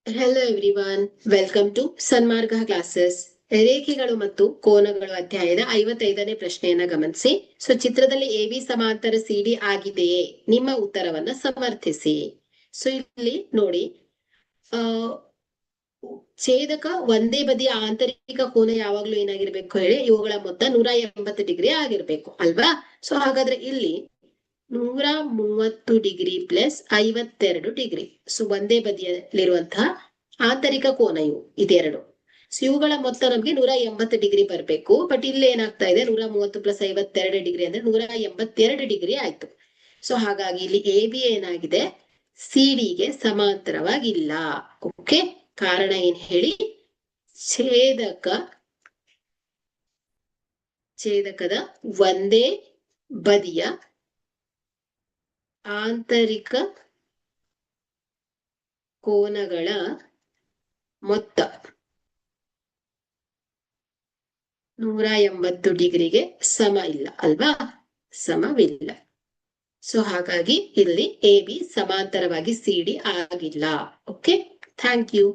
Hello everyone, welcome to Sanmarga classes. ರೇಖೆಗಳು ಮತ್ತು ಕೋನಗಳು ಅಧ್ಯಾಯದ 55ನೇ ಪ್ರಶ್ನೆಯನ್ನ ಗಮನಿಸಿ. ಸೊ ಚಿತ್ರದಲ್ಲಿ ಎಬಿ ಸಮಾಂತರ ಸಿಡಿ ಆಗಿದೆಯೇ? ನಿಮ್ಮ ಉತ್ತರವನ್ನ ಸಮರ್ಥಿಸಿ. ಸೊ ಇಲ್ಲಿ ನೋಡಿ, ಆ ಛೇದಕ ಒಂದೇ ಬದಿಯ ಆಂತರಿಕ ಕೋನ ಯಾವಾಗ್ಲೂ ಏನಾಗಿರ್ಬೇಕು ಹೇಳಿ, ಇವುಗಳ ಮೊತ್ತ 180 ಡಿಗ್ರಿ ಆಗಿರ್ಬೇಕು ಅಲ್ವಾ? ಸೊ ಹಾಗಾದ್ರೆ ಇಲ್ಲಿ 130 ಡಿಗ್ರಿ ಪ್ಲಸ್ 52 ಡಿಗ್ರಿ. ಸೊ ಒಂದೇ ಬದಿಯಲ್ಲಿರುವಂತಹ ಆಂತರಿಕ ಕೋನ ಇದೆರಡು. ಸೊ ಇವುಗಳ ಮೊತ್ತ ನಮ್ಗೆ 180 ಡಿಗ್ರಿ ಬರ್ಬೇಕು. ಬಟ್ ಇಲ್ಲಿ ಏನಾಗ್ತಾ ಇದೆ, 130 ಪ್ಲಸ್ 52 ಡಿಗ್ರಿ ಅಂದ್ರೆ 182 ಡಿಗ್ರಿ ಆಯ್ತು. ಸೊ ಹಾಗಾಗಿ ಇಲ್ಲಿ ಎ ಬಿ ಏನಾಗಿದೆ, ಸಿಡಿಗೆ ಸಮಾಂತರವಾಗಿಲ್ಲ. ಓಕೆ, ಕಾರಣ ಏನ್ ಹೇಳಿ, ಛೇದಕದ ಒಂದೇ ಬದಿಯ ಆಂತರಿಕ ಕೋನಗಳ ಮೊತ್ತ 180 ಡಿಗ್ರಿಗೆ ಸಮ ಇಲ್ಲ ಅಲ್ವಾ? ಸಮವಿಲ್ಲ. ಸೊ ಹಾಗಾಗಿ ಇಲ್ಲಿ ಎ ಬಿ ಸಮಾಂತರವಾಗಿ ಸಿಡಿ ಆಗಿಲ್ಲ. Okay, thank you.